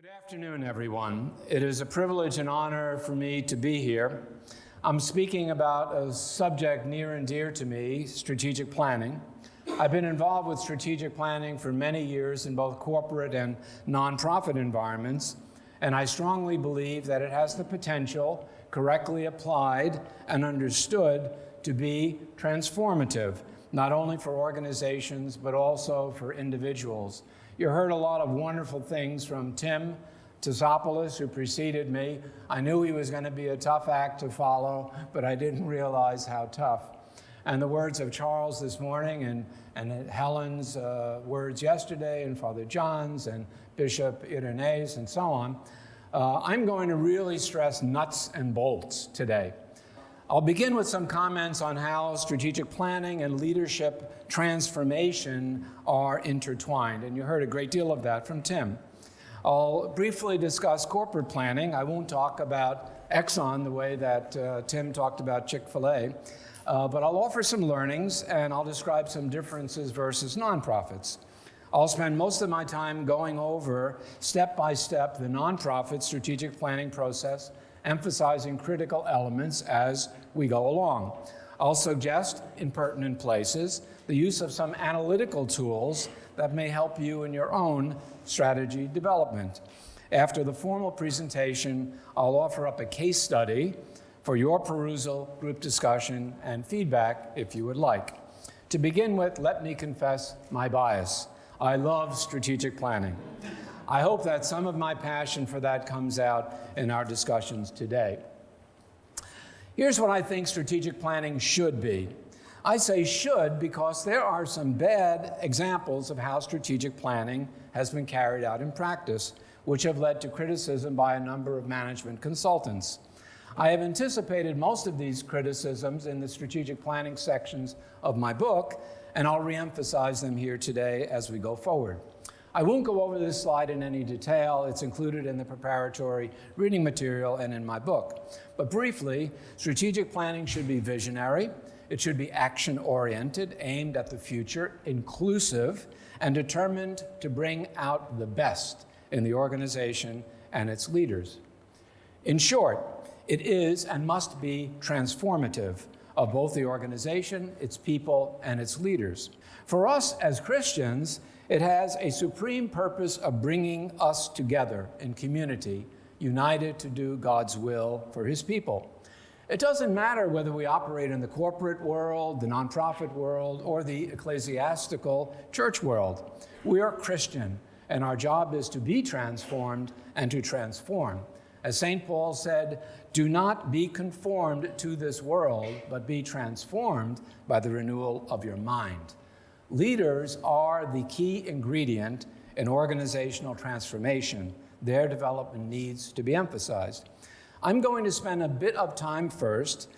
Good afternoon, everyone. It is a privilege and honor for me to be here. I'm speaking about a subject near and dear to me, strategic planning. I've been involved with strategic planning for many years in both corporate and nonprofit environments, and I strongly believe that it has the potential, correctly applied and understood, to be transformative, not only for organizations, but also for individuals. You heard a lot of wonderful things from Tim Tsopoulos, who preceded me. I knew he was going to be a tough act to follow, but I didn't realize how tough. And the words of Charles this morning, and Helen's words yesterday, and Father John's, and Bishop Irenaeus, and so on, I'm going to really stress nuts and bolts today. I'll begin with some comments on how strategic planning and leadership transformation are intertwined, and you heard a great deal of that from Tim. I'll briefly discuss corporate planning. I won't talk about Exxon the way that Tim talked about Chick-fil-A, but I'll offer some learnings, and I'll describe some differences versus nonprofits. I'll spend most of my time going over, step by step, the nonprofit strategic planning process, emphasizing critical elements as we go along. I'll suggest, in pertinent places, the use of some analytical tools that may help you in your own strategy development. After the formal presentation, I'll offer up a case study for your perusal, group discussion, and feedback if you would like. To begin with, let me confess my bias. I love strategic planning. I hope that some of my passion for that comes out in our discussions today. Here's what I think strategic planning should be. I say should because there are some bad examples of how strategic planning has been carried out in practice, which have led to criticism by a number of management consultants. I have anticipated most of these criticisms in the strategic planning sections of my book, and I'll reemphasize them here today as we go forward. I won't go over this slide in any detail. It's included in the preparatory reading material and in my book. But briefly, strategic planning should be visionary. It should be action-oriented, aimed at the future, inclusive, and determined to bring out the best in the organization and its leaders. In short, it is and must be transformative of both the organization, its people, and its leaders. For us as Christians, it has a supreme purpose of bringing us together in community, united to do God's will for His people. It doesn't matter whether we operate in the corporate world, the nonprofit world, or the ecclesiastical church world. We are Christian, and our job is to be transformed and to transform. As St. Paul said, "Do not be conformed to this world, but be transformed by the renewal of your mind." Leaders are the key ingredient in organizational transformation. Their development needs to be emphasized. I'm going to spend a bit of time first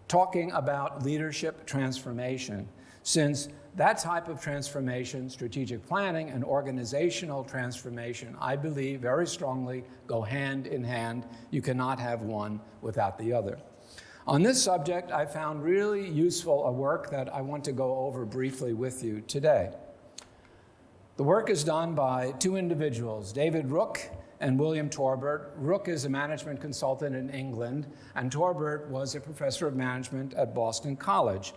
talking about leadership transformation, since that type of transformation, strategic planning and organizational transformation, I believe very strongly go hand in hand. You cannot have one without the other. On this subject, I found really useful a work that I want to go over briefly with you today. The work is done by two individuals, David Rook and William Torbert. Rook is a management consultant in England, and Torbert was a professor of management at Boston College.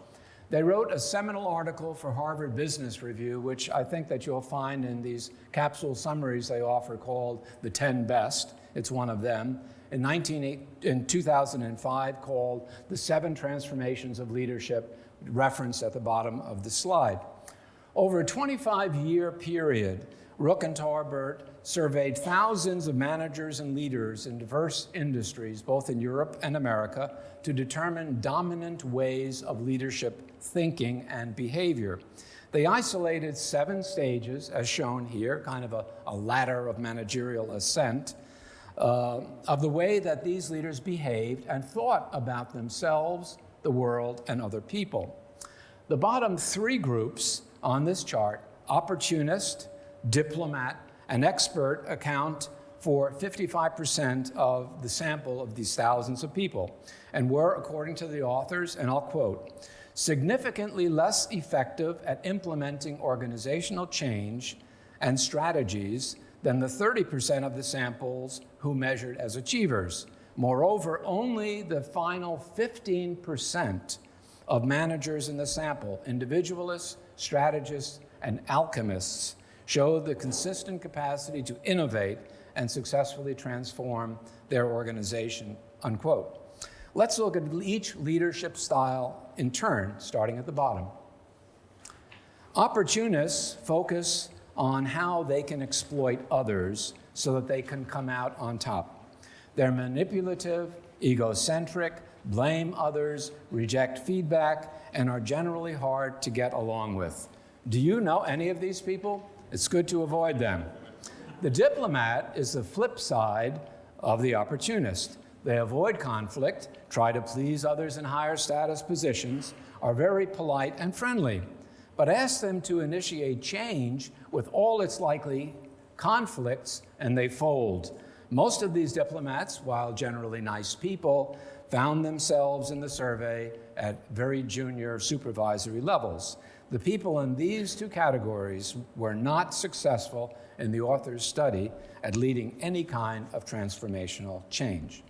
They wrote a seminal article for Harvard Business Review, which I think that you'll find in these capsule summaries they offer called The 10 Best. It's one of them. In 2005, called The 7 Transformations of Leadership, referenced at the bottom of the slide. Over a 25-year period, Rook and Torbert surveyed thousands of managers and leaders in diverse industries, both in Europe and America, to determine dominant ways of leadership thinking and behavior. They isolated 7 stages, as shown here, kind of a ladder of managerial ascent, of the way that these leaders behaved and thought about themselves, the world, and other people. The bottom 3 groups on this chart, opportunist, diplomat, and expert, account for 55% of the sample of these thousands of people, and were, according to the authors, and I'll quote, significantly less effective at implementing organizational change and strategies than the 30% of the samples who measured as achievers. Moreover, only the final 15% of managers in the sample, individualists, strategists, and alchemists, showed the consistent capacity to innovate and successfully transform their organization, unquote. Let's look at each leadership style in turn, starting at the bottom. Opportunists focus on how they can exploit others so that they can come out on top. They're manipulative, egocentric, blame others, reject feedback, and are generally hard to get along with. Do you know any of these people? It's good to avoid them. The diplomat is the flip side of the opportunist. They avoid conflict, try to please others in higher status positions, are very polite and friendly. But ask them to initiate change with all its likely conflicts, and they fold. Most of these diplomats, while generally nice people, found themselves in the survey at very junior supervisory levels. The people in these two categories were not successful in the author's study at leading any kind of transformational change.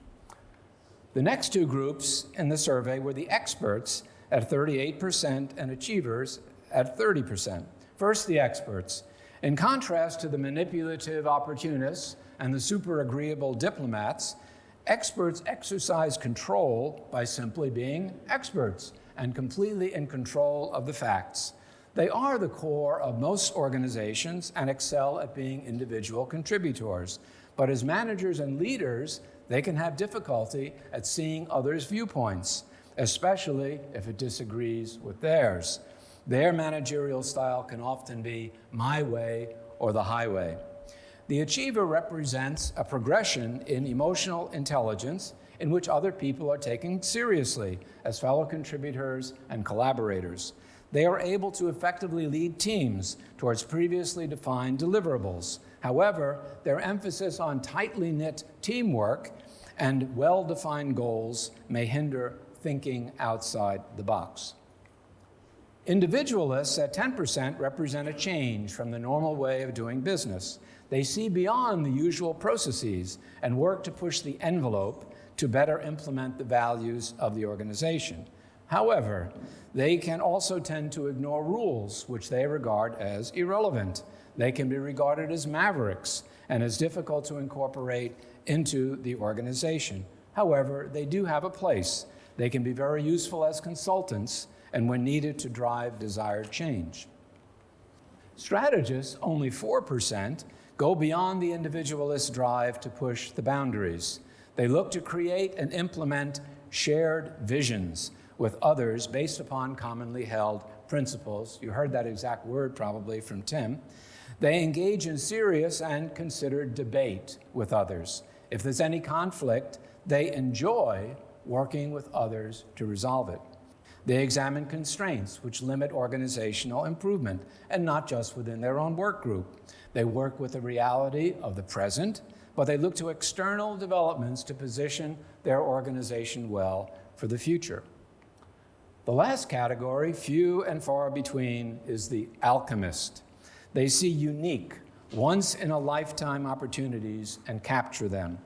The next two groups in the survey were the experts at 38% and achievers at 30%. First, the experts. In contrast to the manipulative opportunists and the super agreeable diplomats, experts exercise control by simply being experts and completely in control of the facts. They are the core of most organizations and excel at being individual contributors. But as managers and leaders, they can have difficulty at seeing others' viewpoints, especially if it disagrees with theirs. Their managerial style can often be my way or the highway. The achiever represents a progression in emotional intelligence in which other people are taken seriously as fellow contributors and collaborators. They are able to effectively lead teams towards previously defined deliverables. However, their emphasis on tightly knit teamwork and well-defined goals may hinder thinking outside the box. Individualists at 10% represent a change from the normal way of doing business. They see beyond the usual processes and work to push the envelope to better implement the values of the organization. However, they can also tend to ignore rules which they regard as irrelevant. They can be regarded as mavericks and as difficult to incorporate into the organization. However, they do have a place. They can be very useful as consultants and when needed to drive desired change. Strategists, only 4%, go beyond the individualist drive to push the boundaries. They look to create and implement shared visions with others based upon commonly held principles. You heard that exact word probably from Tim. They engage in serious and considered debate with others. If there's any conflict, they enjoy working with others to resolve it. They examine constraints which limit organizational improvement, and not just within their own work group. They work with the reality of the present, but they look to external developments to position their organization well for the future. The last category, few and far between, is the alchemist. They see unique, once-in-a-lifetime opportunities and capture them.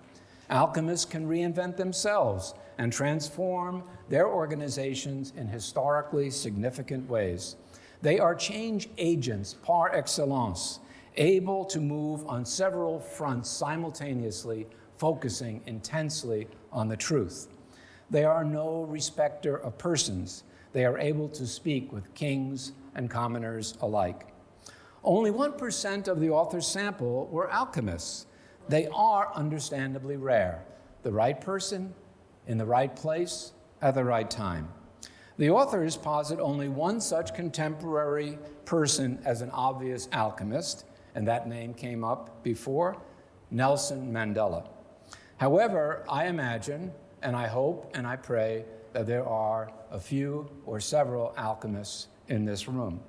Alchemists can reinvent themselves and transform their organizations in historically significant ways. They are change agents par excellence, able to move on several fronts simultaneously, focusing intensely on the truth. They are no respecter of persons. They are able to speak with kings and commoners alike. Only 1% of the author's sample were alchemists. They are understandably rare. The right person, in the right place, at the right time. The authors posit only one such contemporary person as an obvious alchemist, and that name came up before, Nelson Mandela. However, I imagine, and I hope, and I pray that there are a few or several alchemists in this room.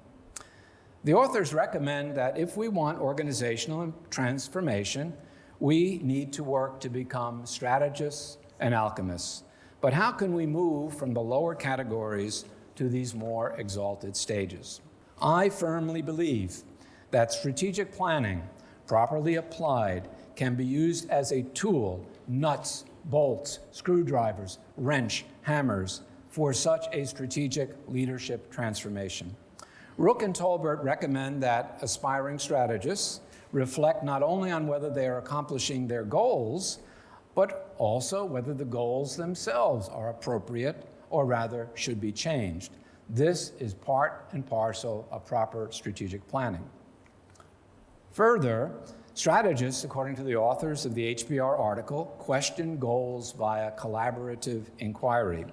The authors recommend that if we want organizational transformation, we need to work to become strategists and alchemists. But how can we move from the lower categories to these more exalted stages? I firmly believe that strategic planning, properly applied, can be used as a tool, nuts, bolts, screwdrivers, wrench, hammers, for such a strategic leadership transformation. Rook and Tolbert recommend that aspiring strategists reflect not only on whether they are accomplishing their goals, but also whether the goals themselves are appropriate or rather should be changed. This is part and parcel of proper strategic planning. Further, strategists, according to the authors of the HBR article, question goals via collaborative inquiry.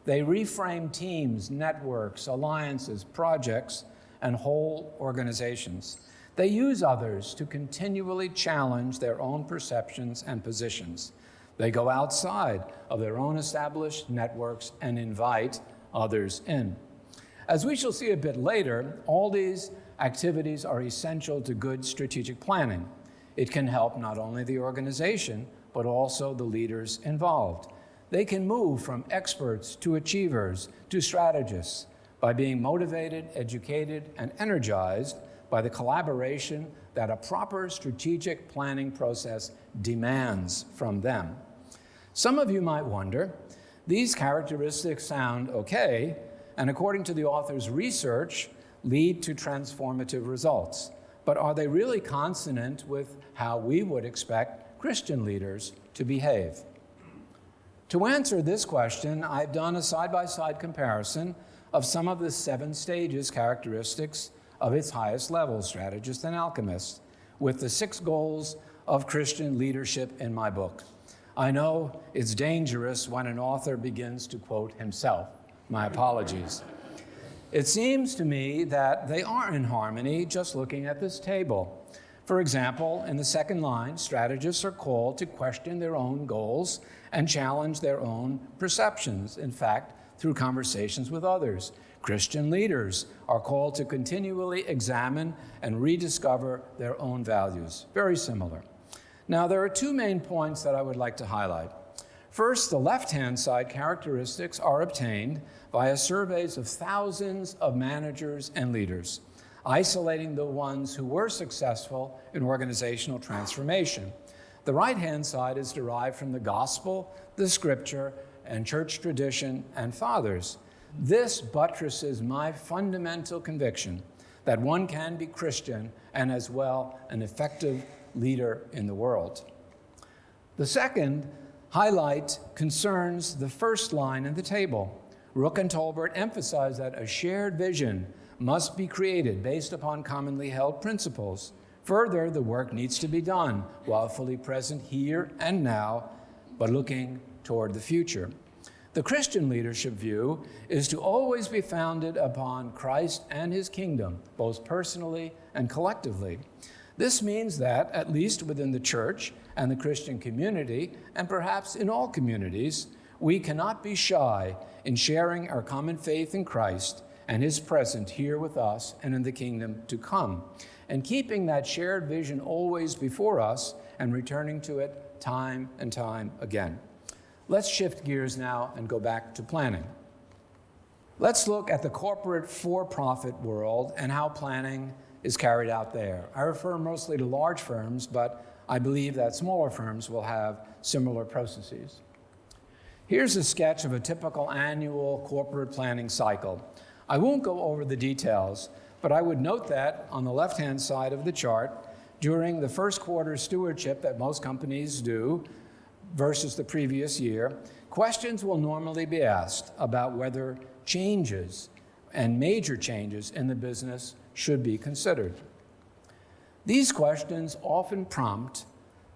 They reframe teams, networks, alliances, projects, and whole organizations. They use others to continually challenge their own perceptions and positions. They go outside of their own established networks and invite others in. As we shall see a bit later, all these activities are essential to good strategic planning. It can help not only the organization, but also the leaders involved. They can move from experts to achievers to strategists by being motivated, educated, and energized by the collaboration that a proper strategic planning process demands from them. Some of you might wonder, these characteristics sound okay, and according to the author's research, lead to transformative results. But are they really consonant with how we would expect Christian leaders to behave? To answer this question, I've done a side-by-side comparison of some of the 7 stages characteristics of its highest level, strategist and alchemist, with the 6 goals of Christian leadership in my book. I know it's dangerous when an author begins to quote himself. My apologies. It seems to me that they are in harmony just looking at this table. For example, in the second line, strategists are called to question their own goals and challenge their own perceptions, in fact, through conversations with others. Christian leaders are called to continually examine and rediscover their own values. Very similar. Now, there are 2 main points that I would like to highlight. First, the left-hand side characteristics are obtained via surveys of thousands of managers and leaders, isolating the ones who were successful in organizational transformation. The right-hand side is derived from the gospel, the scripture, and church tradition and fathers. This buttresses my fundamental conviction that one can be Christian and as well an effective leader in the world. The second highlight concerns the first line in the table. Rook and Tolbert emphasize that a shared vision must be created based upon commonly held principles. Further, the work needs to be done while fully present here and now, but looking toward the future. The Christian leadership view is to always be founded upon Christ and his kingdom, both personally and collectively. This means that, at least within the church and the Christian community, and perhaps in all communities, we cannot be shy in sharing our common faith in Christ and his presence here with us and in the kingdom to come, and keeping that shared vision always before us and returning to it time and time again. Let's shift gears now and go back to planning. Let's look at the corporate for-profit world and how planning is carried out there. I refer mostly to large firms, but I believe that smaller firms will have similar processes. Here's a sketch of a typical annual corporate planning cycle. I won't go over the details, but I would note that on the left-hand side of the chart, during the first quarter stewardship that most companies do versus the previous year, questions will normally be asked about whether changes and major changes in the business should be considered. These questions often prompt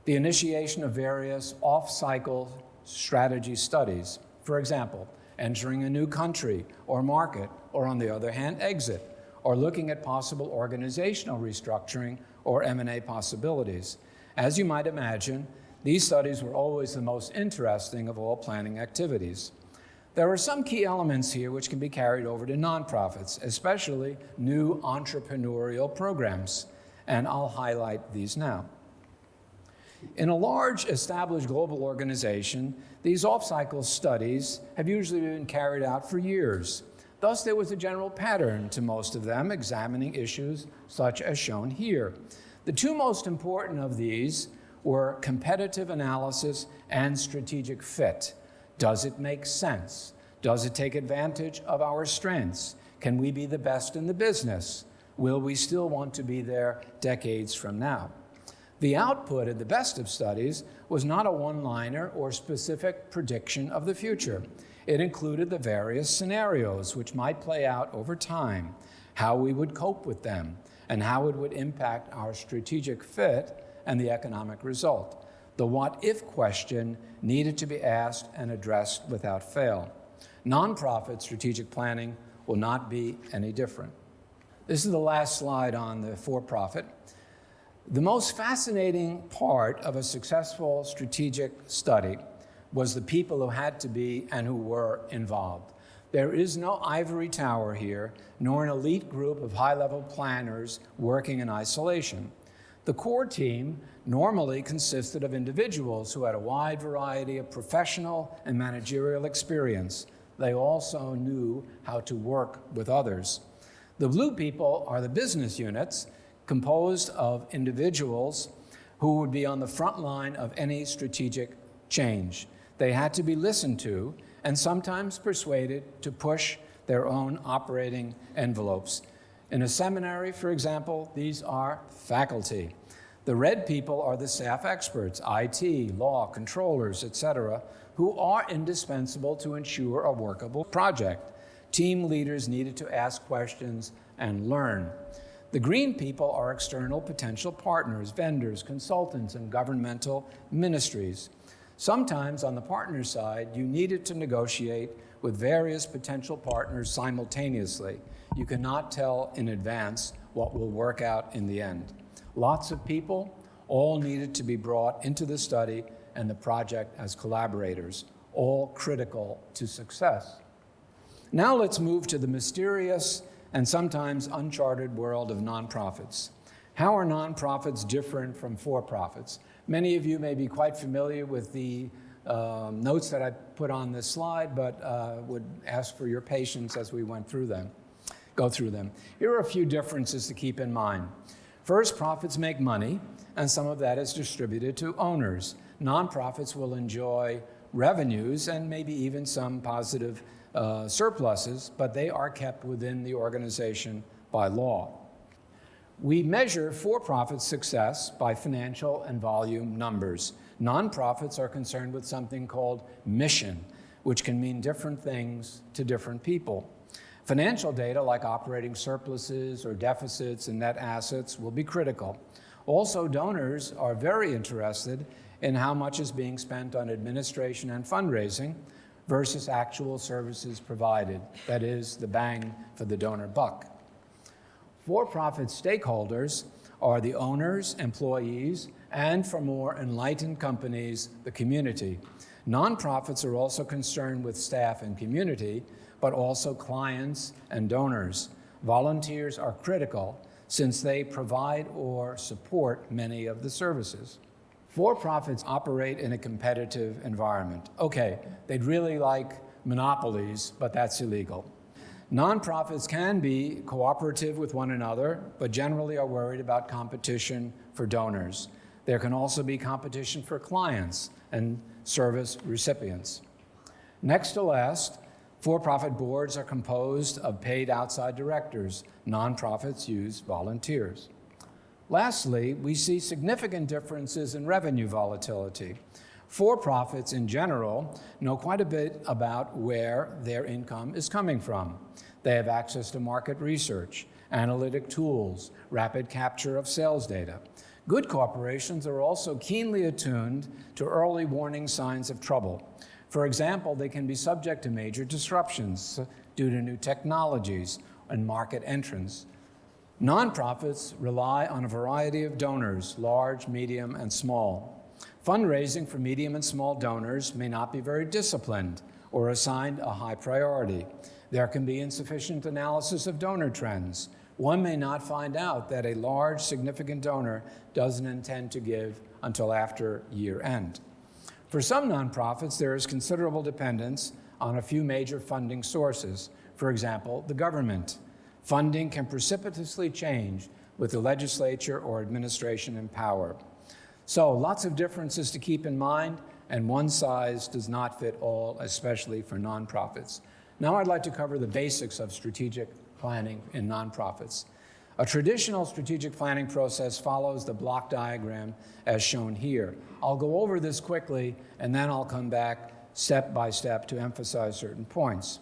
the initiation of various off-cycle strategy studies. For example, entering a new country or market, or on the other hand, exit, or looking at possible organizational restructuring or M&A possibilities. As you might imagine, these studies were always the most interesting of all planning activities. There are some key elements here which can be carried over to nonprofits, especially new entrepreneurial programs, and I'll highlight these now. In a large established global organization, these off-cycle studies have usually been carried out for years. Thus, there was a general pattern to most of them, examining issues such as shown here. The two most important of these were competitive analysis and strategic fit. Does it make sense? Does it take advantage of our strengths? Can we be the best in the business? Will we still want to be there decades from now? The output of the best of studies was not a one-liner or specific prediction of the future. It included the various scenarios which might play out over time, how we would cope with them, and how it would impact our strategic fit and the economic result. The what-if question needed to be asked and addressed without fail. Nonprofit strategic planning will not be any different. This is the last slide on the for-profit. The most fascinating part of a successful strategic study was the people who had to be and who were involved. There is no ivory tower here, nor an elite group of high-level planners working in isolation. The core team normally consisted of individuals who had a wide variety of professional and managerial experience. They also knew how to work with others. The blue people are the business units, composed of individuals who would be on the front line of any strategic change. They had to be listened to and sometimes persuaded to push their own operating envelopes. In a seminary, for example, these are faculty. The red people are the staff experts, IT, law, controllers, etc., who are indispensable to ensure a workable project. Team leaders needed to ask questions and learn. The green people are external potential partners, vendors, consultants, and governmental ministries. Sometimes on the partner side, you needed to negotiate with various potential partners simultaneously. You cannot tell in advance what will work out in the end. Lots of people, all needed to be brought into the study and the project as collaborators, all critical to success. Now let's move to the mysterious and sometimes uncharted world of nonprofits. How are nonprofits different from for-profits? Many of you may be quite familiar with the notes that I put on this slide, but would ask for your patience as we go through them. Here are a few differences to keep in mind. First, profits make money, and some of that is distributed to owners. Nonprofits will enjoy revenues and maybe even some positive surpluses, but they are kept within the organization by law. We measure for-profit success by financial and volume numbers. Nonprofits are concerned with something called mission, which can mean different things to different people. Financial data like operating surpluses or deficits and net assets will be critical. Also, donors are very interested in how much is being spent on administration and fundraising versus actual services provided, that is, the bang for the donor buck. For-profit stakeholders are the owners, employees, and for more enlightened companies, the community. Nonprofits are also concerned with staff and community, but also clients and donors. Volunteers are critical since they provide or support many of the services. For-profits operate in a competitive environment. Okay, they'd really like monopolies, but that's illegal. Nonprofits can be cooperative with one another, but generally are worried about competition for donors. There can also be competition for clients and service recipients. Next to last, for-profit boards are composed of paid outside directors. Nonprofits use volunteers. Lastly, we see significant differences in revenue volatility. For-profits in general know quite a bit about where their income is coming from. They have access to market research, analytic tools, rapid capture of sales data. Good corporations are also keenly attuned to early warning signs of trouble. For example, they can be subject to major disruptions due to new technologies and market entrants. Nonprofits rely on a variety of donors, large, medium, and small. Fundraising for medium and small donors may not be very disciplined or assigned a high priority. There can be insufficient analysis of donor trends. One may not find out that a large, significant donor doesn't intend to give until after year end. For some nonprofits, there is considerable dependence on a few major funding sources. For example, the government. Funding can precipitously change with the legislature or administration in power. So lots of differences to keep in mind, and one size does not fit all, especially for nonprofits. Now I'd like to cover the basics of strategic planning in nonprofits. A traditional strategic planning process follows the block diagram as shown here. I'll go over this quickly, and then I'll come back step by step to emphasize certain points.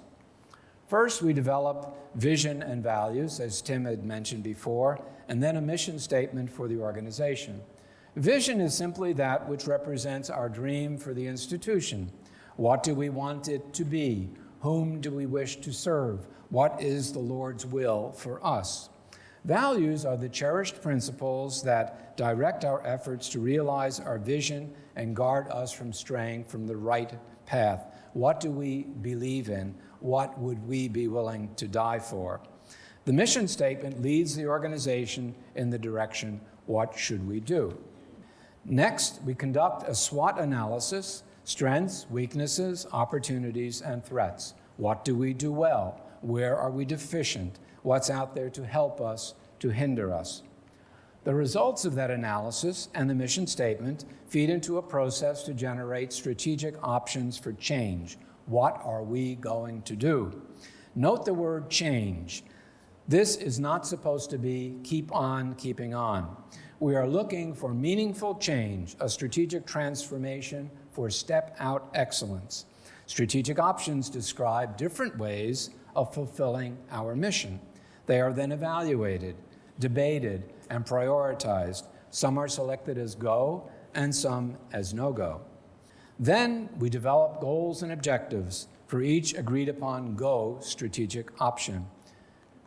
First, we develop vision and values, as Tim had mentioned before, and then a mission statement for the organization. Vision is simply that which represents our dream for the institution. What do we want it to be? Whom do we wish to serve? What is the Lord's will for us? Values are the cherished principles that direct our efforts to realize our vision and guard us from straying from the right path. What do we believe in? What would we be willing to die for? The mission statement leads the organization in the direction, what should we do? Next, we conduct a SWOT analysis, strengths, weaknesses, opportunities, and threats. What do we do well? Where are we deficient? What's out there to help us, to hinder us? The results of that analysis and the mission statement feed into a process to generate strategic options for change. What are we going to do? Note the word change. This is not supposed to be keep on keeping on. We are looking for meaningful change, a strategic transformation for step-out excellence. Strategic options describe different ways of fulfilling our mission. They are then evaluated, debated, and prioritized. Some are selected as go and some as no-go. Then we develop goals and objectives for each agreed-upon go strategic option.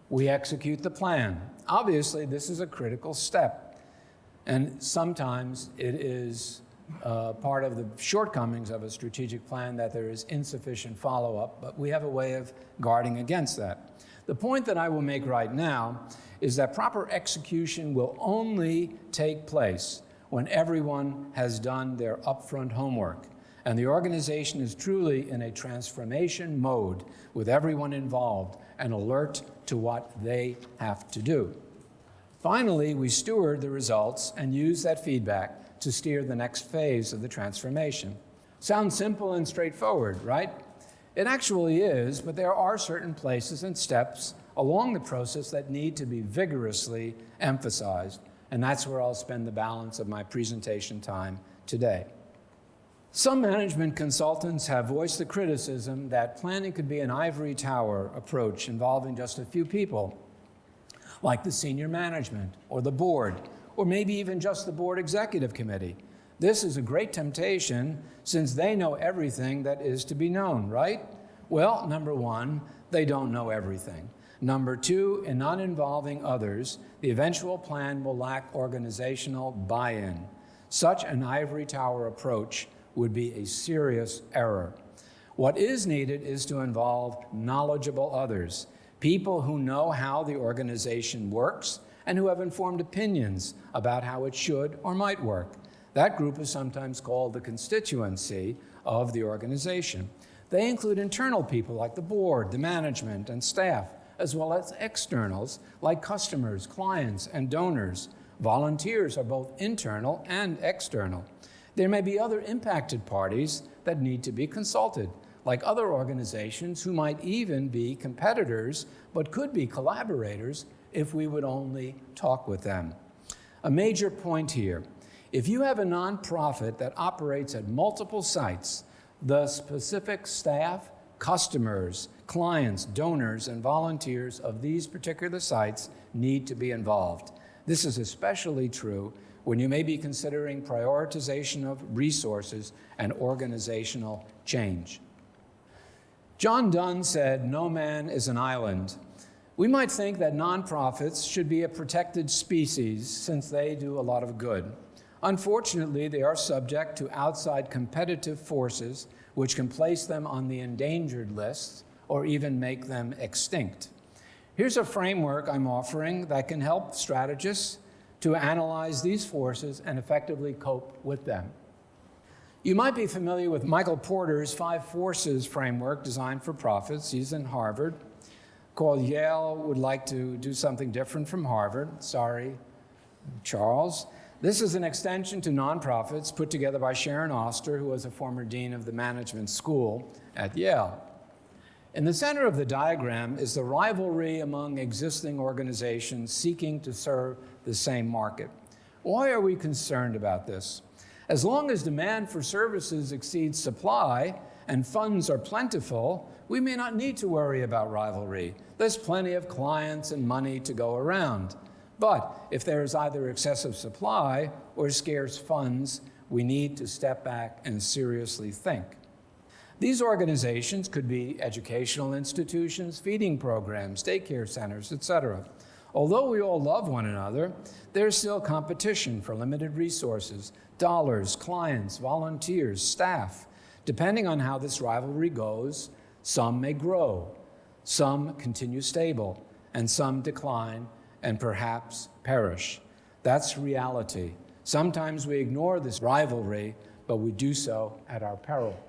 We execute the plan. Obviously, this is a critical step. And sometimes it is part of the shortcomings of a strategic plan that there is insufficient follow-up, but we have a way of guarding against that. The point that I will make right now is that proper execution will only take place when everyone has done their upfront homework and the organization is truly in a transformation mode with everyone involved and alert to what they have to do. Finally, we steward the results and use that feedback to steer the next phase of the transformation. Sounds simple and straightforward, right? It actually is, but there are certain places and steps along the process that need to be vigorously emphasized, and that's where I'll spend the balance of my presentation time today. Some management consultants have voiced the criticism that planning could be an ivory tower approach involving just a few people, like the senior management or the board, or maybe even just the board executive committee. This is a great temptation since they know everything that is to be known, right? Well, number one, they don't know everything. Number two, in not involving others, the eventual plan will lack organizational buy-in. Such an ivory tower approach would be a serious error. What is needed is to involve knowledgeable others, people who know how the organization works and who have informed opinions about how it should or might work. That group is sometimes called the constituency of the organization. They include internal people like the board, the management, and staff, as well as externals like customers, clients, and donors. Volunteers are both internal and external. There may be other impacted parties that need to be consulted, like other organizations who might even be competitors, but could be collaborators if we would only talk with them. A major point here, if you have a nonprofit that operates at multiple sites, the specific staff, customers, clients, donors, and volunteers of these particular sites need to be involved. This is especially true when you may be considering prioritization of resources and organizational change. John Donne said, "No man is an island." We might think that nonprofits should be a protected species since they do a lot of good. Unfortunately, they are subject to outside competitive forces which can place them on the endangered list or even make them extinct. Here's a framework I'm offering that can help strategists to analyze these forces and effectively cope with them. You might be familiar with Michael Porter's 5 Forces framework designed for profits. He's in Harvard. called Yale would like to do something different from Harvard. Sorry, Charles. This is an extension to nonprofits put together by Sharon Oster, who was a former dean of the management school at Yale. In the center of the diagram is the rivalry among existing organizations seeking to serve the same market. Why are we concerned about this? As long as demand for services exceeds supply and funds are plentiful, we may not need to worry about rivalry. There's plenty of clients and money to go around. But if there is either excessive supply or scarce funds, we need to step back and seriously think. These organizations could be educational institutions, feeding programs, daycare centers, etc. Although we all love one another, there's still competition for limited resources, dollars, clients, volunteers, staff. Depending on how this rivalry goes, some may grow, some continue stable, and some decline and perhaps perish. That's reality. Sometimes we ignore this rivalry, but we do so at our peril.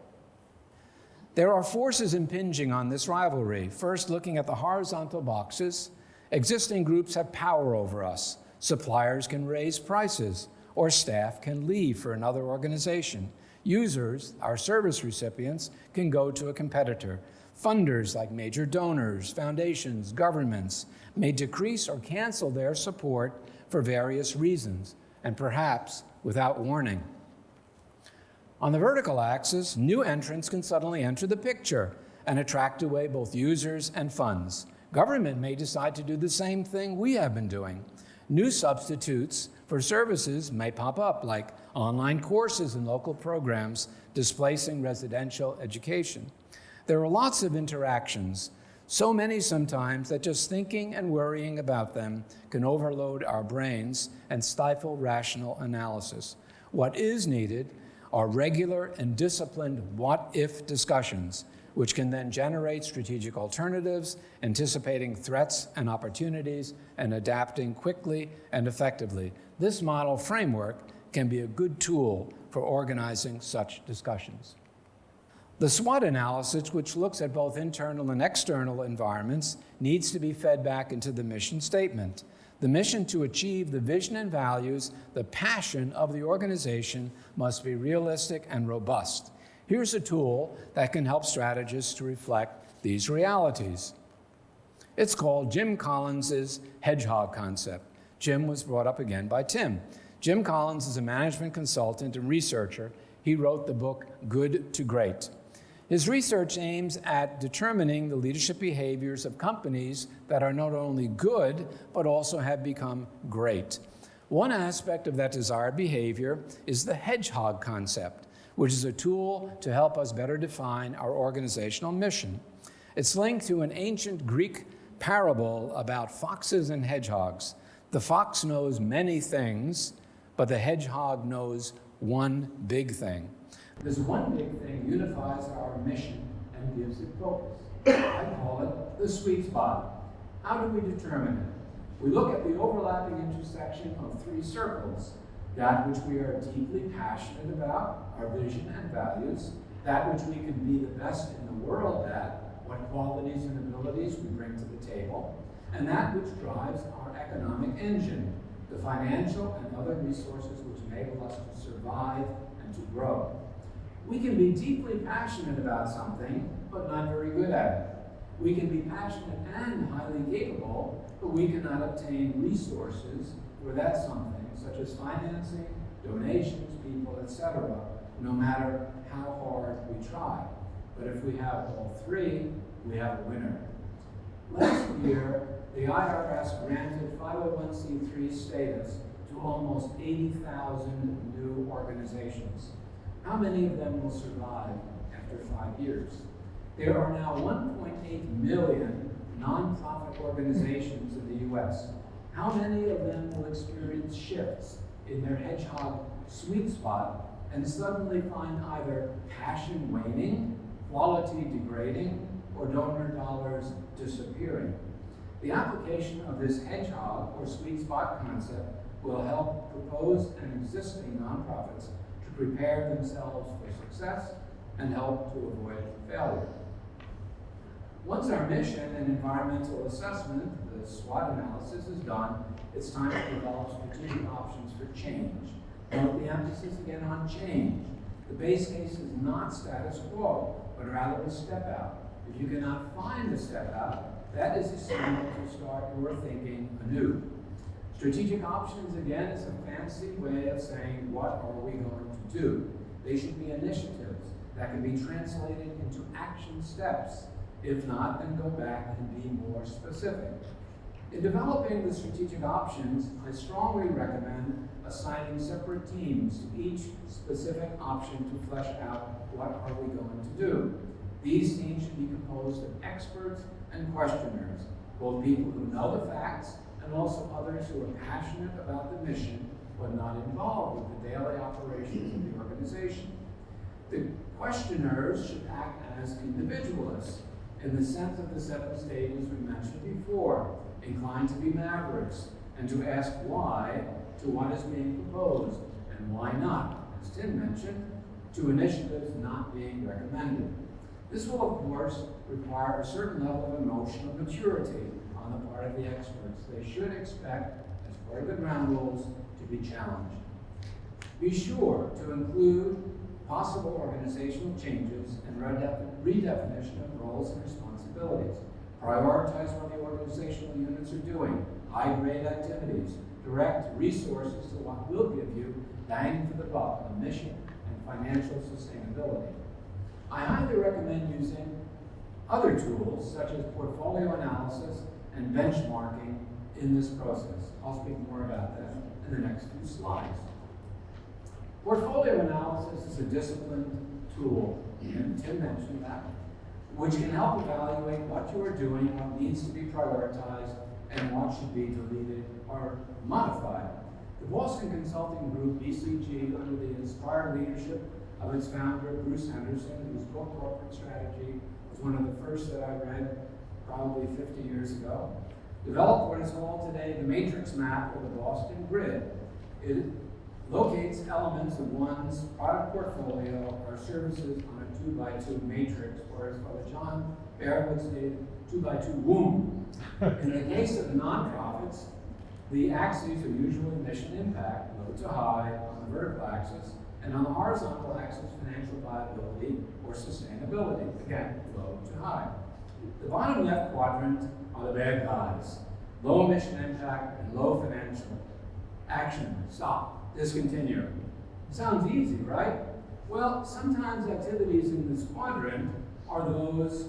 There are forces impinging on this rivalry. First, looking at the horizontal boxes, existing groups have power over us. Suppliers can raise prices, or staff can leave for another organization. Users, our service recipients, can go to a competitor. Funders, like major donors, foundations, governments, may decrease or cancel their support for various reasons, and perhaps without warning. On the vertical axis, new entrants can suddenly enter the picture and attract away both users and funds. Government may decide to do the same thing we have been doing. New substitutes for services may pop up, like online courses and local programs displacing residential education. There are lots of interactions, so many sometimes that just thinking and worrying about them can overload our brains and stifle rational analysis. What is needed are regular and disciplined what-if discussions, which can then generate strategic alternatives, anticipating threats and opportunities, and adapting quickly and effectively. This model framework can be a good tool for organizing such discussions. The SWOT analysis, which looks at both internal and external environments, needs to be fed back into the mission statement. The mission to achieve the vision and values, the passion of the organization must be realistic and robust. Here's a tool that can help strategists to reflect these realities. It's called Jim Collins' Hedgehog Concept. Jim was brought up again by Tim. Jim Collins is a management consultant and researcher. He wrote the book Good to Great. His research aims at determining the leadership behaviors of companies that are not only good, but also have become great. One aspect of that desired behavior is the hedgehog concept, which is a tool to help us better define our organizational mission. It's linked to an ancient Greek parable about foxes and hedgehogs. The fox knows many things, but the hedgehog knows one big thing. This one big thing unifies our mission and gives it focus. I call it the sweet spot. How do we determine it? We look at the overlapping intersection of three circles: that which we are deeply passionate about, our vision and values; that which we can be the best in the world at, what qualities and abilities we bring to the table; and that which drives our economic engine, the financial and other resources which enable us to survive and to grow. We can be deeply passionate about something, but not very good at it. We can be passionate and highly capable, but we cannot obtain resources for that something, such as financing, donations, people, etc., no matter how hard we try. But if we have all three, we have a winner. Last year, the IRS granted 501c3 status to almost 80,000 new organizations. How many of them will survive after 5 years? There are now 1.8 million nonprofit organizations in the U.S. How many of them will experience shifts in their hedgehog sweet spot and suddenly find either passion waning, quality degrading, or donor dollars disappearing? The application of this hedgehog or sweet spot concept will help proposed and existing nonprofits to prepare themselves for success and help to avoid failure. Once our mission and environmental assessment, the SWOT analysis, is done, it's time to develop strategic options for change. Note the emphasis again on change. The base case is not status quo, but rather a step out. If you cannot find a step out, that is a signal to start your thinking anew. Strategic options, again, is a fancy way of saying, what are we going to do? They should be initiatives that can be translated into action steps. If not, then go back and be more specific. In developing the strategic options, I strongly recommend assigning separate teams to each specific option to flesh out what are we going to do. These teams should be composed of experts and questioners, both people who know the facts and also others who are passionate about the mission but not involved with the daily operations of the organization. The questioners should act as individualists in the sense of the 7 stages we mentioned before, inclined to be mavericks and to ask why to what is being proposed and why not, as Tim mentioned, to initiatives not being recommended. This will, of course, require a certain level of emotional maturity on the part of the experts. They should expect, as part of the ground rules, to be challenged. Be sure to include possible organizational changes and redefinition of roles and responsibilities. Prioritize what the organizational units are doing, high-grade activities, direct resources to what will give you bang for the buck on mission and financial sustainability. I highly recommend using other tools such as portfolio analysis and benchmarking in this process. I'll speak more about that in the next few slides. Portfolio analysis is a disciplined tool, and Tim mentioned that, which can help evaluate what you are doing, what needs to be prioritized, and what should be deleted or modified. The Boston Consulting Group, BCG, under the inspired leadership of its founder, Bruce Henderson, whose book, Corporate Strategy, was one of the first that I read probably 50 years ago, developed what is called today the matrix map or the Boston grid. It locates elements of one's product portfolio or services on a 2x2 matrix, or as Father John Baird would say, 2x2 womb. In the case of nonprofits, the axes are usually mission impact, low to high, on the vertical axis, and on the horizontal axis, financial viability or sustainability, again, low to high. The bottom left quadrant are the bad guys, low mission impact and low financial. Action, stop, discontinue. Sounds easy, right? Well, sometimes activities in this quadrant are those,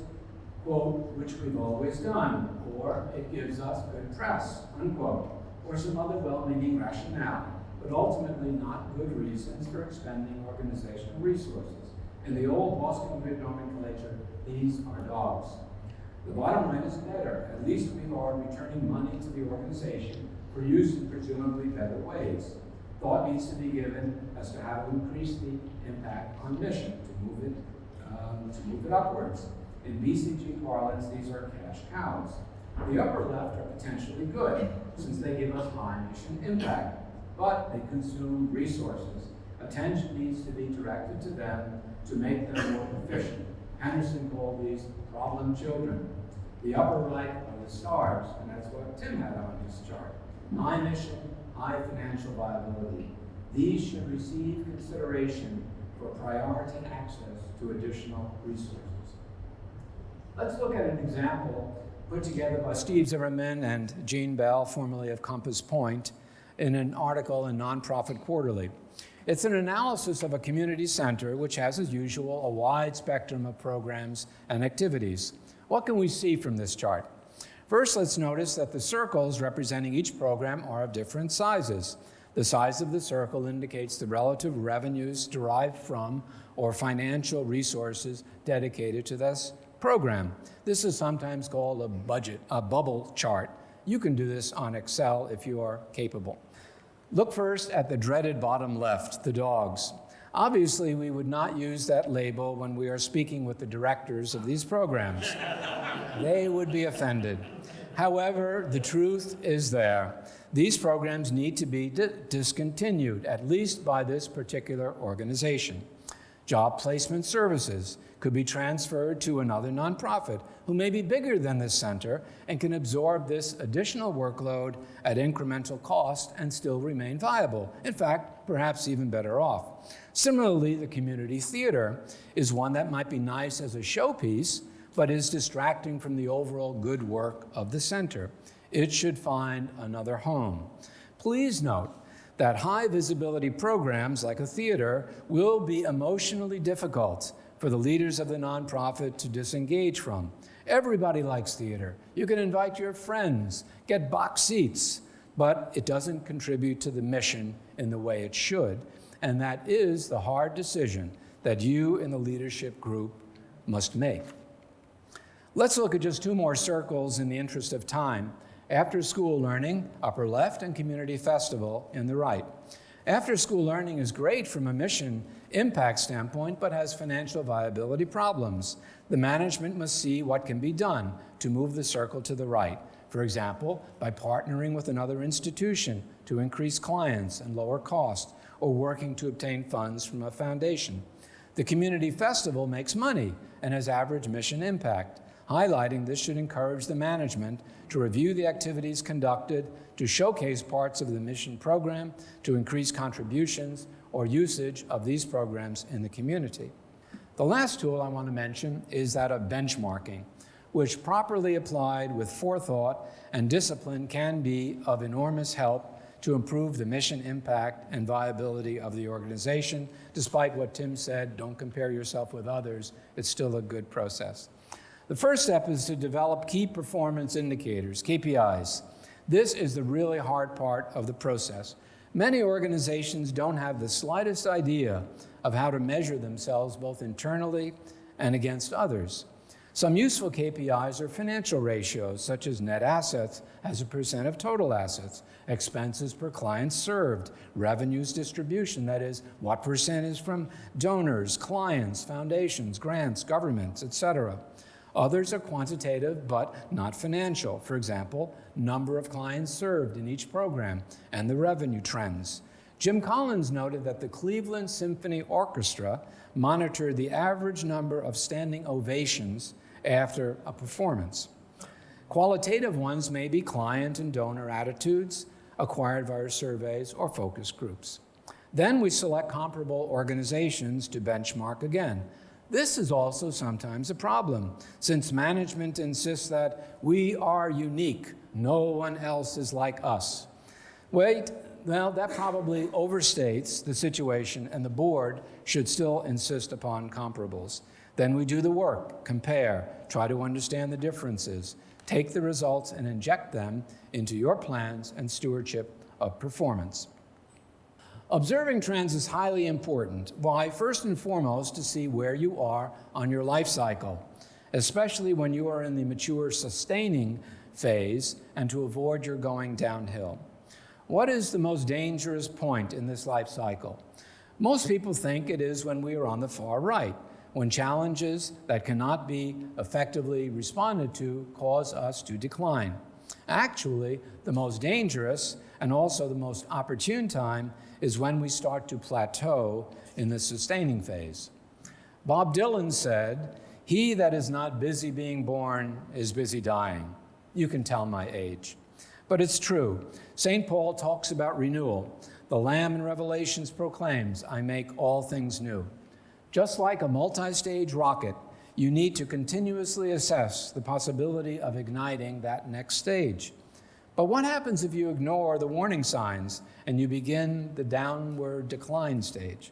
quote, which we've always done, or it gives us good press, unquote, or some other well-meaning rationale, but ultimately not good reasons for expending organizational resources. In the old Boston grid nomenclature, these are dogs. The bottom line is better. At least we are returning money to the organization for use in presumably better ways. Thought needs to be given as to how to increase the impact on mission, to move it upwards. In BCG parlance, these are cash cows. The upper left are potentially good, since they give us high mission impact, but they consume resources. Attention needs to be directed to them to make them more efficient. Henderson called these problem children. The upper right are the stars, and that's what Tim had on his chart. High mission, high financial viability. These should receive consideration for priority access to additional resources. Let's look at an example put together by Steve Zimmerman and Jean Bell, formerly of Compass Point, in an article in Nonprofit Quarterly. It's an analysis of a community center which has, as usual, a wide spectrum of programs and activities. What can we see from this chart? First, let's notice that the circles representing each program are of different sizes. The size of the circle indicates the relative revenues derived from or financial resources dedicated to this program. This is sometimes called a bubble chart. You can do this on Excel if you are capable. Look first at the dreaded bottom left, the dogs. Obviously, we would not use that label when we are speaking with the directors of these programs. They would be offended. However, the truth is there. These programs need to be discontinued, at least by this particular organization. Job placement services could be transferred to another nonprofit who may be bigger than this center and can absorb this additional workload at incremental cost and still remain viable. In fact, perhaps even better off. Similarly, the community theater is one that might be nice as a showpiece, but is distracting from the overall good work of the center. It should find another home. Please note that high visibility programs like a theater will be emotionally difficult for the leaders of the nonprofit to disengage from. Everybody likes theater. You can invite your friends, get box seats, but it doesn't contribute to the mission in the way it should. And that is the hard decision that you in the leadership group must make. Let's look at just two more circles in the interest of time. After school learning, upper left, and community festival in the right. After school learning is great from a mission impact standpoint, but has financial viability problems. The management must see what can be done to move the circle to the right. For example, by partnering with another institution to increase clients and lower costs, or working to obtain funds from a foundation. The community festival makes money and has average mission impact. Highlighting this should encourage the management to review the activities conducted, to showcase parts of the mission program, to increase contributions or usage of these programs in the community. The last tool I want to mention is that of benchmarking, which properly applied with forethought and discipline can be of enormous help to improve the mission impact and viability of the organization. Despite what Tim said, don't compare yourself with others, it's still a good process. The first step is to develop key performance indicators, KPIs. This is the really hard part of the process. Many organizations don't have the slightest idea of how to measure themselves both internally and against others. Some useful KPIs are financial ratios, such as net assets as a percent of total assets, expenses per client served, revenues distribution, that is, what percent is from donors, clients, foundations, grants, governments, etc. Others are quantitative but not financial. For example, number of clients served in each program and the revenue trends. Jim Collins noted that the Cleveland Symphony Orchestra monitored the average number of standing ovations after a performance. Qualitative ones may be client and donor attitudes acquired via surveys or focus groups. Then we select comparable organizations to benchmark again. This is also sometimes a problem, since management insists that we are unique, no one else is like us. Well, that probably overstates the situation, and the board should still insist upon comparables. Then we do the work, compare, try to understand the differences, take the results and inject them into your plans and stewardship of performance. Observing trends is highly important. Why? First and foremost, to see where you are on your life cycle, especially when you are in the mature sustaining phase, and to avoid your going downhill. What is the most dangerous point in this life cycle? Most people think it is when we are on the far right, when challenges that cannot be effectively responded to cause us to decline. Actually, the most dangerous and also the most opportune time is when we start to plateau in the sustaining phase. Bob Dylan said, "He that is not busy being born is busy dying." You can tell my age. But it's true. St. Paul talks about renewal. The Lamb in Revelations proclaims, "I make all things new." Just like a multi-stage rocket, you need to continuously assess the possibility of igniting that next stage. But what happens if you ignore the warning signs and you begin the downward decline stage?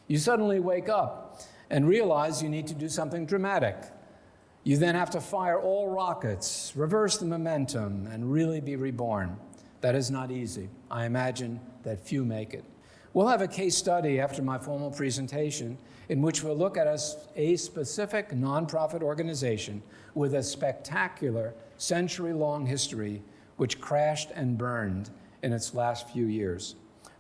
You suddenly wake up and realize you need to do something dramatic. You then have to fire all rockets, reverse the momentum, and really be reborn. That is not easy. I imagine that few make it. We'll have a case study after my formal presentation in which we'll look at a specific nonprofit organization with a spectacular century-long history which crashed and burned in its last few years.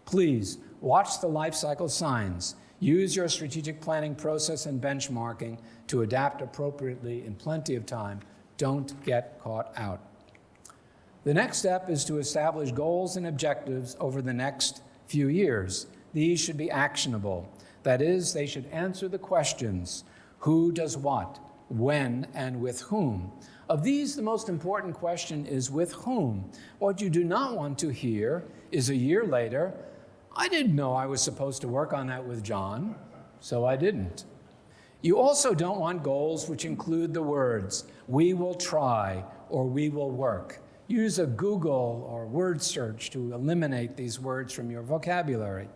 Please watch the life cycle signs. Use your strategic planning process and benchmarking to adapt appropriately in plenty of time. Don't get caught out. The next step is to establish goals and objectives over the next few years. These should be actionable. That is, they should answer the questions: Who does what, when, and with whom? Of these, the most important question is with whom. What you do not want to hear is a year later, I didn't know I was supposed to work on that with John, so I didn't. You also don't want goals which include the words, we will try, or we will work. Use a Google or word search to eliminate these words from your vocabulary.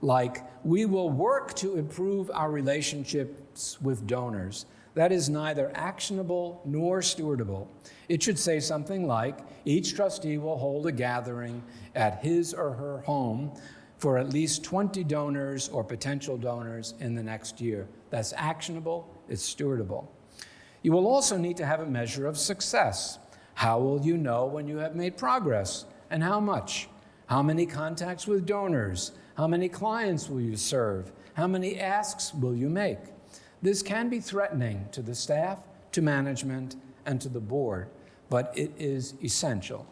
Like, we will work to improve our relationships with donors. That is neither actionable nor stewardable. It should say something like, each trustee will hold a gathering at his or her home for at least 20 donors or potential donors in the next year. That's actionable, it's stewardable. You will also need to have a measure of success. How will you know when you have made progress, and how much? How many contacts with donors? How many clients will you serve? How many asks will you make? This can be threatening to the staff, to management, and to the board, but it is essential.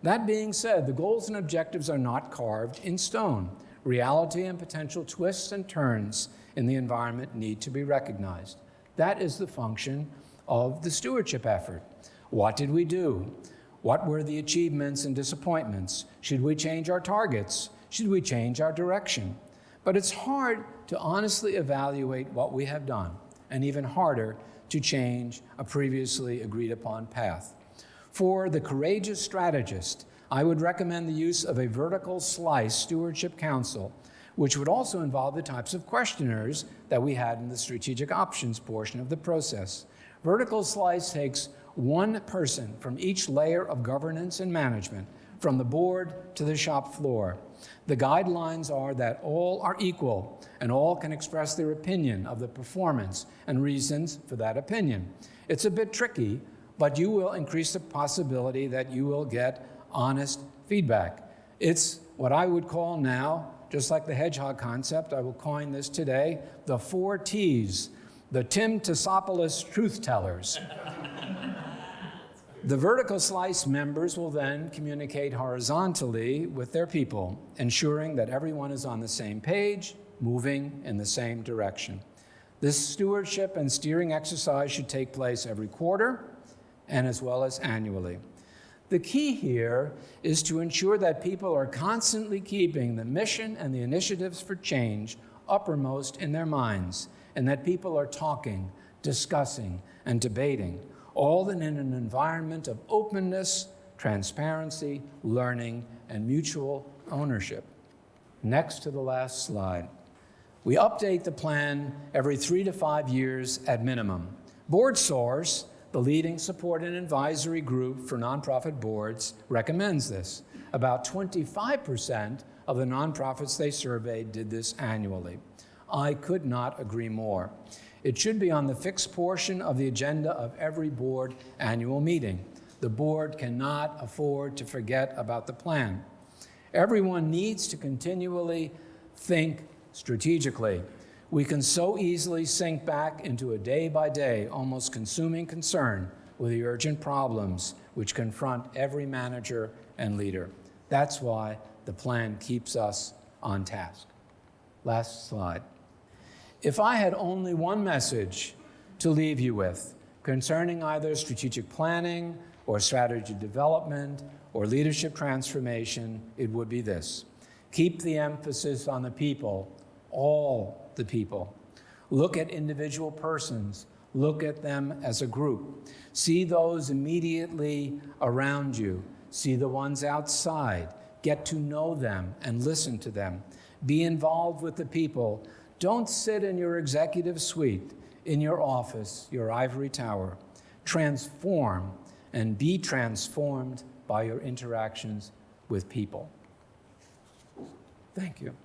That being said, the goals and objectives are not carved in stone. Reality and potential twists and turns in the environment need to be recognized. That is the function of the stewardship effort. What did we do? What were the achievements and disappointments? Should we change our targets? Should we change our direction? But it's hard to honestly evaluate what we have done, and even harder to change a previously agreed upon path. For the courageous strategist, I would recommend the use of a vertical slice stewardship council, which would also involve the types of questionnaires that we had in the strategic options portion of the process. Vertical slice takes one person from each layer of governance and management, from the board to the shop floor. The guidelines are that all are equal and all can express their opinion of the performance and reasons for that opinion. It's a bit tricky, but you will increase the possibility that you will get honest feedback. It's what I would call now, just like the Hedgehog Concept, I will coin this today, the 4 T's, the Tim Tassopoulos truth tellers. The vertical slice members will then communicate horizontally with their people, ensuring that everyone is on the same page, moving in the same direction. This stewardship and steering exercise should take place every quarter and as well as annually. The key here is to ensure that people are constantly keeping the mission and the initiatives for change uppermost in their minds, and that people are talking, discussing, and debating, all in an environment of openness, transparency, learning, and mutual ownership. Next to the last slide. We update the plan every 3 to 5 years at minimum. Board Source, the leading support and advisory group for nonprofit boards, recommends this. About 25% of the nonprofits they surveyed did this annually. I could not agree more. It should be on the fixed portion of the agenda of every board annual meeting. The board cannot afford to forget about the plan. Everyone needs to continually think strategically. We can so easily sink back into a day-by-day, almost consuming concern with the urgent problems which confront every manager and leader. That's why the plan keeps us on task. Last slide. If I had only one message to leave you with concerning either strategic planning or strategy development or leadership transformation, it would be this. Keep the emphasis on the people, all the people. Look at individual persons. Look at them as a group. See those immediately around you. See the ones outside. Get to know them and listen to them. Be involved with the people. Don't sit in your executive suite, in your office, your ivory tower. Transform and be transformed by your interactions with people. Thank you.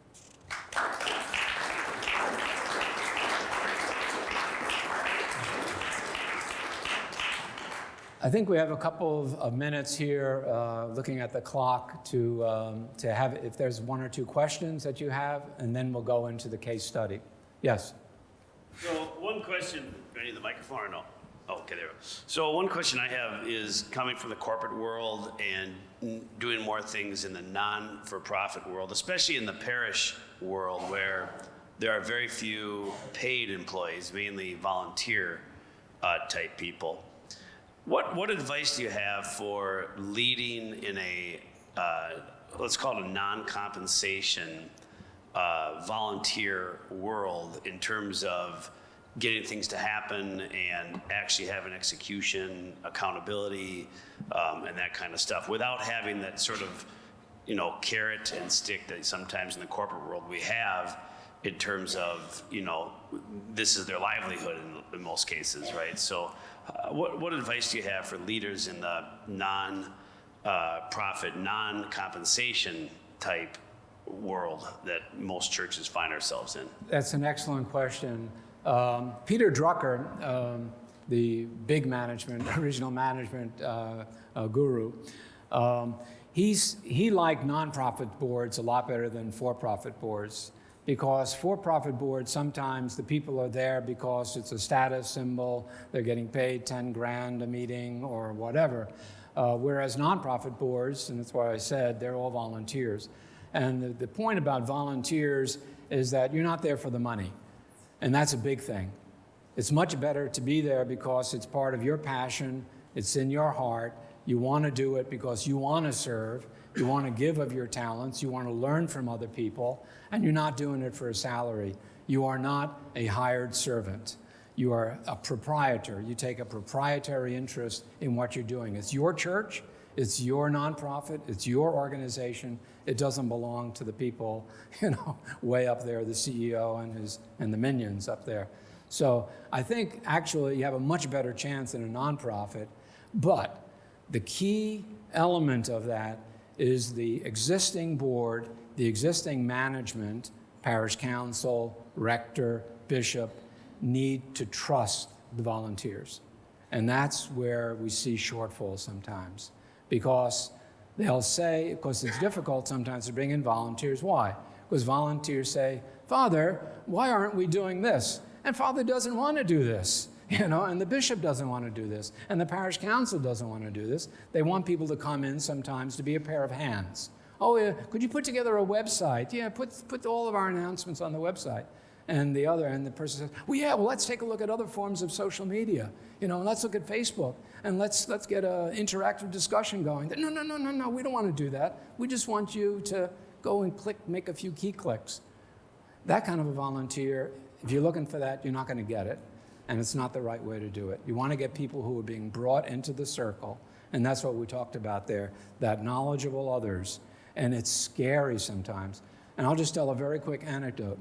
I think we have a couple of minutes here, looking at the clock, to have, if there's 1 or 2 questions that you have, and then we'll go into the case study. Yes? So one question, do I need the microphone or no? Oh, okay, there we go. So one question I have is coming from the corporate world and doing more things in the non-for-profit world, especially in the parish world where there are very few paid employees, mainly volunteer type people. What advice do you have for leading in a, let's call it a non-compensation volunteer world in terms of getting things to happen and actually having execution, accountability, and that kind of stuff without having that sort of, carrot and stick that sometimes in the corporate world we have in terms of, this is their livelihood in most cases, right? So what advice do you have for leaders in the non-profit, non-compensation type world that most churches find ourselves in? That's an excellent question. Peter Drucker, the big regional management guru, he liked nonprofit boards a lot better than for-profit boards, because for-profit boards, sometimes the people are there because it's a status symbol, they're getting paid 10 grand a meeting or whatever, whereas nonprofit boards, and that's why I said they're all volunteers. And the point about volunteers is that you're not there for the money, and that's a big thing. It's much better to be there because it's part of your passion, it's in your heart, you want to do it because you want to serve, you want to give of your talents, you want to learn from other people, and you're not doing it for a salary. You are not a hired servant. You are a proprietor. You take a proprietary interest in what you're doing. It's your church, it's your nonprofit, it's your organization. It doesn't belong to the people, way up there, the CEO and the minions up there. So I think actually you have a much better chance in a nonprofit, but the key element of that is the existing board, the existing management, parish council, rector, bishop, need to trust the volunteers. And that's where we see shortfalls sometimes, because they'll say, because it's difficult sometimes to bring in volunteers. Why? Because volunteers say, Father, why aren't we doing this? And Father doesn't want to do this, and the bishop doesn't want to do this, and the parish council doesn't want to do this. They want people to come in sometimes to be a pair of hands. Oh, yeah, could you put together a website? Yeah, put all of our announcements on the website. And the person says, well, let's take a look at other forms of social media. Let's look at Facebook, and let's get an interactive discussion going. No, we don't want to do that. We just want you to go and make a few key clicks. That kind of a volunteer, if you're looking for that, you're not going to get it, and it's not the right way to do it. You want to get people who are being brought into the circle, and that's what we talked about there, that knowledgeable others, and it's scary sometimes. And I'll just tell a very quick anecdote.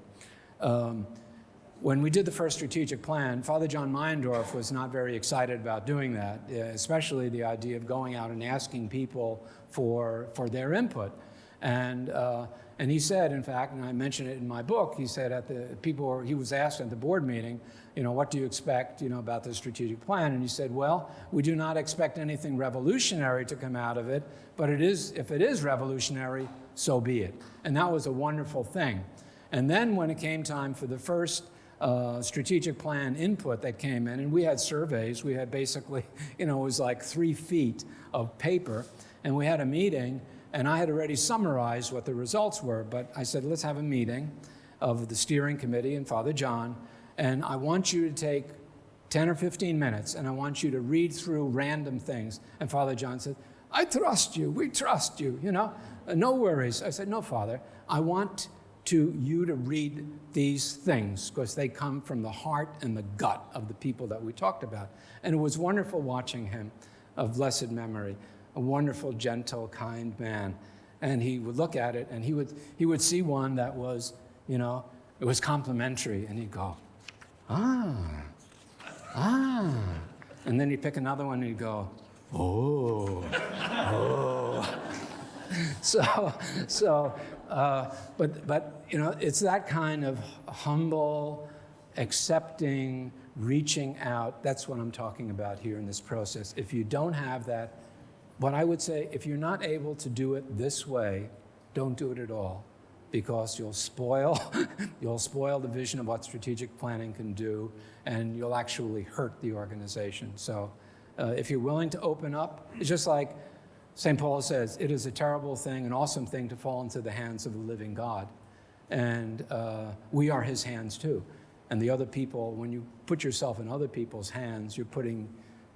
When we did the first strategic plan, Father John Meyendorff was not very excited about doing that, especially the idea of going out and asking people for their input. And he said, in fact, and I mentioned it in my book, he said he was asked at the board meeting, what do you expect, about the strategic plan? And he said, well, we do not expect anything revolutionary to come out of it, but if it is revolutionary, so be it. And that was a wonderful thing. And then when it came time for the first strategic plan input that came in, and we had surveys, we had basically, it was like 3 feet of paper, and we had a meeting, and I had already summarized what the results were, but I said, let's have a meeting of the steering committee and Father John, and I want you to take 10 or 15 minutes, and I want you to read through random things. And Father John said, I trust you, we trust you, no worries. I said, no, Father, I want you to read these things because they come from the heart and the gut of the people that we talked about. And it was wonderful watching him, of blessed memory, a wonderful, gentle, kind man. And he would look at it and he would see one that was, it was complimentary, and he'd go, ah. And then he'd pick another one and he'd go, oh. But it's that kind of humble, accepting, reaching out. That's what I'm talking about here in this process. If you don't have that, what I would say, if you're not able to do it this way, don't do it at all, because you'll spoil the vision of what strategic planning can do, and you'll actually hurt the organization. So if you're willing to open up, it's just like St. Paul says, it is a terrible thing, an awesome thing to fall into the hands of the living God. And we are his hands too. And the other people, when you put yourself in other people's hands, you're putting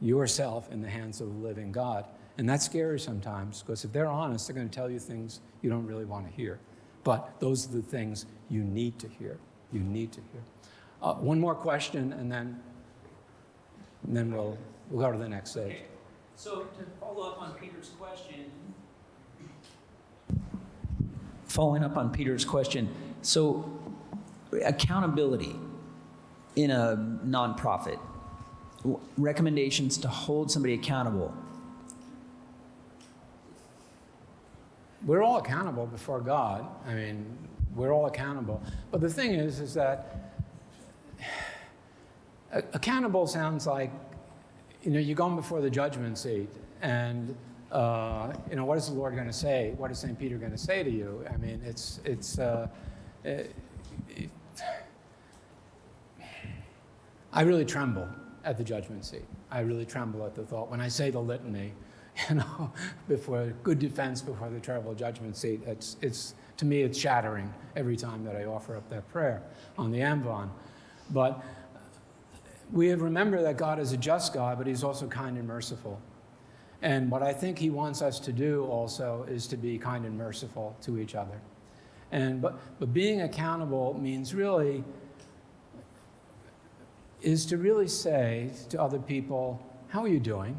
yourself in the hands of the living God. And that's scary sometimes, because if they're honest, they're going to tell you things you don't really want to hear. But those are the things you need to hear. You need to hear. One more question, and then we'll go to the next stage. Okay. So to follow up on Peter's question, so accountability in a nonprofit, recommendations to hold somebody accountable. We're all accountable before God. I mean, we're all accountable. But the thing is that accountable sounds like, you're going before the judgment seat, and what is the Lord going to say? What is St. Peter going to say to you? I mean, I really tremble at the judgment seat. I really tremble at the thought. When I say the litany, before good defense before the terrible judgment seat, to me, it's shattering every time that I offer up that prayer on the Amvon. But we have remember that God is a just God, but he's also kind and merciful. And what I think he wants us to do also is to be kind and merciful to each other. But being accountable means is to really say to other people, how are you doing?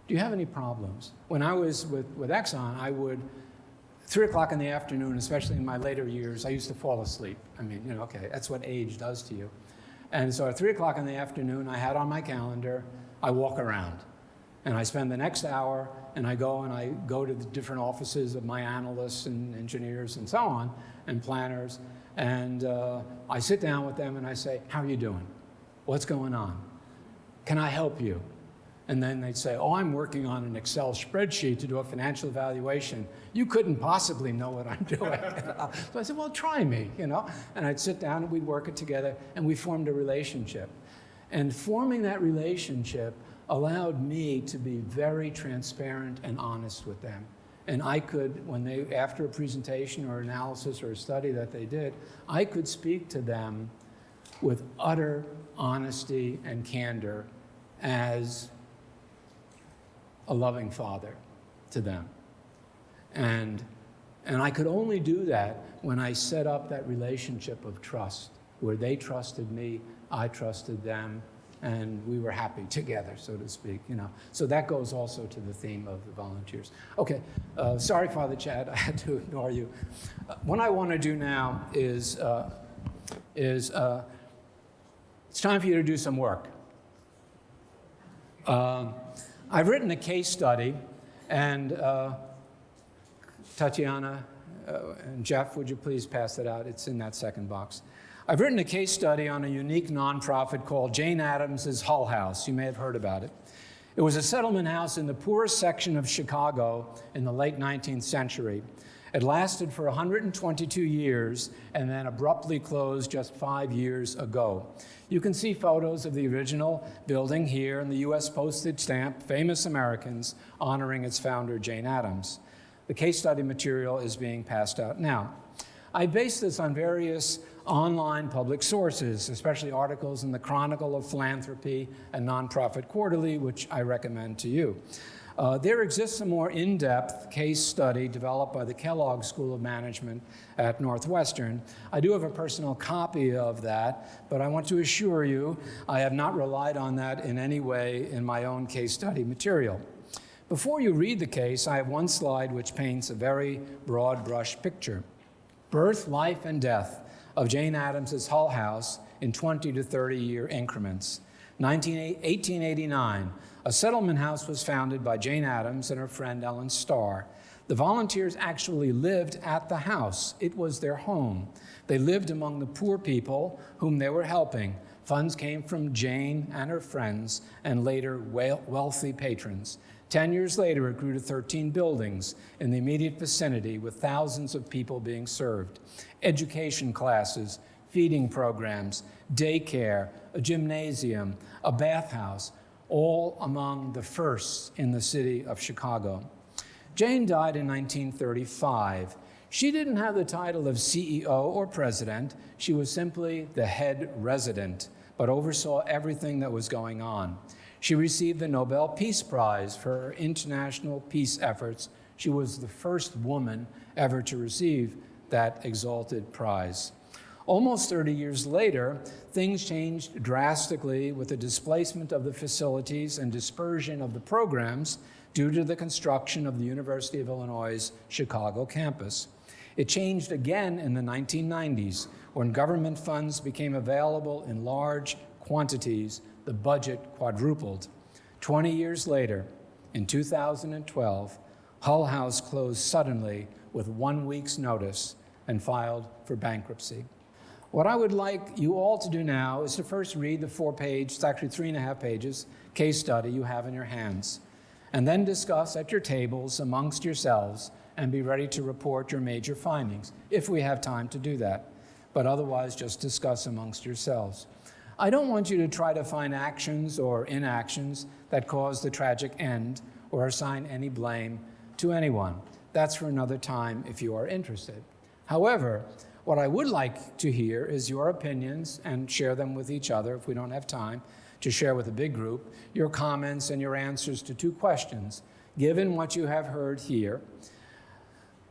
Do you have any problems? When I was with Exxon, I would, 3 o'clock in the afternoon, especially in my later years, I used to fall asleep. I mean, okay, that's what age does to you. And so at 3 o'clock in the afternoon, I had on my calendar, I walk around. And I spend the next hour, and I go to the different offices of my analysts and engineers and so on, and planners. And I sit down with them and I say, how are you doing? What's going on? Can I help you? And then they'd say, oh, I'm working on an Excel spreadsheet to do a financial evaluation. You couldn't possibly know what I'm doing. So I said, well, try me, And I'd sit down and we'd work it together, and we formed a relationship. And forming that relationship allowed me to be very transparent and honest with them. And I could, after a presentation or analysis or a study that they did, I could speak to them with utter honesty and candor as a loving father to them. And I could only do that when I set up that relationship of trust, where they trusted me, I trusted them, and we were happy together, so to speak. So that goes also to the theme of the volunteers. Okay, sorry, Father Chad, I had to ignore you. What I want to do now is it's time for you to do some work. I've written a case study, and Tatiana and Jeff, would you please pass it out? It's in that second box. I've written a case study on a unique nonprofit called Jane Addams' Hull House. You may have heard about it. It was a settlement house in the poorest section of Chicago in the late 19th century. It lasted for 122 years and then abruptly closed just 5 years ago. You can see photos of the original building here and the U.S. postage stamp, Famous Americans, honoring its founder, Jane Addams. The case study material is being passed out now. I based this on various online public sources, especially articles in the Chronicle of Philanthropy and Nonprofit Quarterly, which I recommend to you. There exists a more in-depth case study developed by the Kellogg School of Management at Northwestern. I do have a personal copy of that, but I want to assure you I have not relied on that in any way in my own case study material. Before you read the case, I have one slide which paints a very broad brush picture. Birth, life, and death of Jane Addams' Hull House in 20 to 30 year increments. 1889, a settlement house was founded by Jane Addams and her friend Ellen Starr. The volunteers actually lived at the house. It was their home. They lived among the poor people whom they were helping. Funds came from Jane and her friends and later wealthy patrons. 10 years later, it grew to 13 buildings in the immediate vicinity with thousands of people being served. Education classes, feeding programs, daycare, a gymnasium, a bathhouse, all among the first in the city of Chicago. Jane died in 1935. She didn't have the title of CEO or president. She was simply the head resident, but oversaw everything that was going on. She received the Nobel Peace Prize for her international peace efforts. She was the first woman ever to receive that exalted prize. Almost 30 years later, things changed drastically with the displacement of the facilities and dispersion of the programs due to the construction of the University of Illinois' Chicago campus. It changed again in the 1990s when government funds became available in large quantities. The budget quadrupled. 20 years later, in 2012, Hull House closed suddenly with 1 week's notice and filed for bankruptcy. What I would like you all to do now is to first read the 4-page, it's actually 3.5 pages, case study you have in your hands, and then discuss at your tables amongst yourselves and be ready to report your major findings, if we have time to do that. But otherwise, just discuss amongst yourselves. I don't want you to try to find actions or inactions that caused the tragic end or assign any blame to anyone. That's for another time if you are interested. However, what I would like to hear is your opinions and share them with each other if we don't have time to share with a big group, your comments and your answers to 2 questions. Given what you have heard here,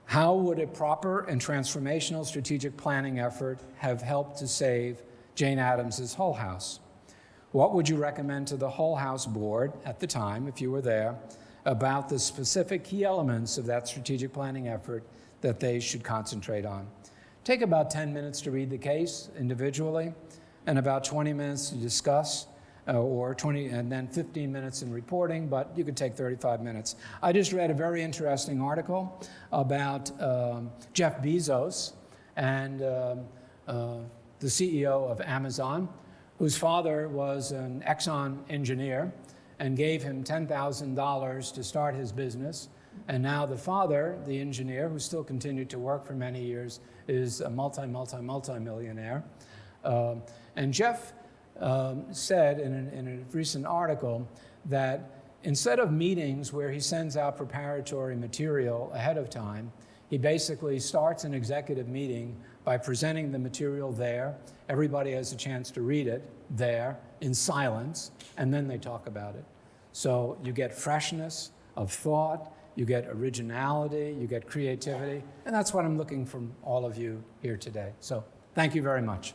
how would a proper and transformational strategic planning effort have helped to save Jane Addams' Hull House? What would you recommend to the Hull House board at the time, if you were there, about the specific key elements of that strategic planning effort that they should concentrate on? Take about 10 minutes to read the case individually, and about 20 minutes to discuss, and then 15 minutes in reporting, but you could take 35 minutes. I just read a very interesting article about Jeff Bezos and the CEO of Amazon, whose father was an Exxon engineer and gave him $10,000 to start his business. And now the father, the engineer, who still continued to work for many years, is a multi-millionaire. And Jeff said in a recent article that instead of meetings where he sends out preparatory material ahead of time, he basically starts an executive meeting by presenting the material there. Everybody has a chance to read it there in silence, and then they talk about it. So you get freshness of thought, you get originality, you get creativity, and that's what I'm looking from all of you here today. So thank you very much.